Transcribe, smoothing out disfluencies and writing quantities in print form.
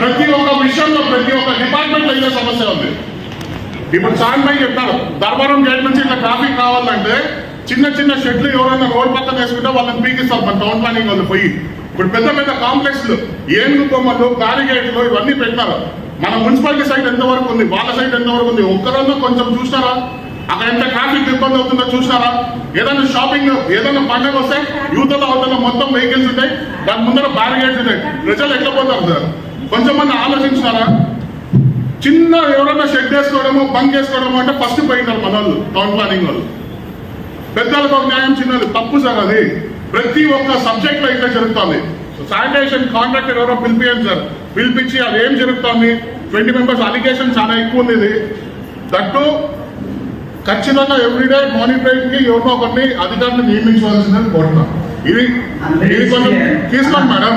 ప్రతి ఒక్క విషయంలో ప్రతి ఒక్క డిపార్ట్మెంట్ లో ఇదే సమస్య ఉంది. ఇప్పుడు చాంద్రాయి చెప్తారు ధర్మవరం గేట్ నుంచి ఇట్లా ట్రాఫిక్ కావాలంటే చిన్న చిన్న షెడ్లు ఎవరైనా రోడ్ పక్కన వేసుకుంటే వాళ్ళని పీకిస్తారు మన టౌన్ ప్లానింగ్ వాళ్ళు పోయి. ఇప్పుడు పెద్ద పెద్ద కాంప్లెక్స్లు ఏనుగు బొమ్మలు బ్యారిగేట్లు ఇవన్నీ పెట్టినారు. మన మున్సిపాలిటీ సైడ్ ఎంతవరకు ఉంది, వాళ్ళ సైడ్ ఎంతవరకు ఉంది, ఒక్కరన్నా కొంచెం చూసినారా? అక్కడ ఎంత ట్రాఫిక్ ఇబ్బంది అవుతుందో చూసినారా? ఏదైనా షాపింగ్ ఏదైనా పండుగ వస్తే యూతల అవతల మొత్తం వెహికల్స్ ఉంటాయి, దాని ముందర బ్యారిగేట్స్ ఉంటాయి, ప్రజలు ఎట్లా పోతారు సార్? కొంచెం మంది ఆలోచించినారా? చిన్న ఎవరైనా షెడ్ వేసుకోవడమో బంక్ వేసుకోవడమో అంటే ఫస్ట్ పోయినారు మన వాళ్ళు టౌన్ ప్లానింగ్ వాళ్ళు. పెద్దలకు ఒక న్యాయం, చిన్నది తప్పు సార్. అది ప్రతి ఒక్క సబ్జెక్ట్ లో ఇట్లా జరుగుతుంది. శానిటేషన్ కాంట్రాక్టర్ ఎవరో పిలిపియండి సార్, పిలిపించి అది ఏం జరుగుతుంది, 20 మెంబర్స్ అలిగేషన్ చాలా ఎక్కువ ఉంది. ఇది దట్టు ఖచ్చితంగా ఎవ్రీడే మానిటరింగ్ కి ఎవరినో ఒకరిని అధికారులను నియమించవలసిందని కోరుతున్నాం. ఇది కొంచెం తీసుకోండి మేడం.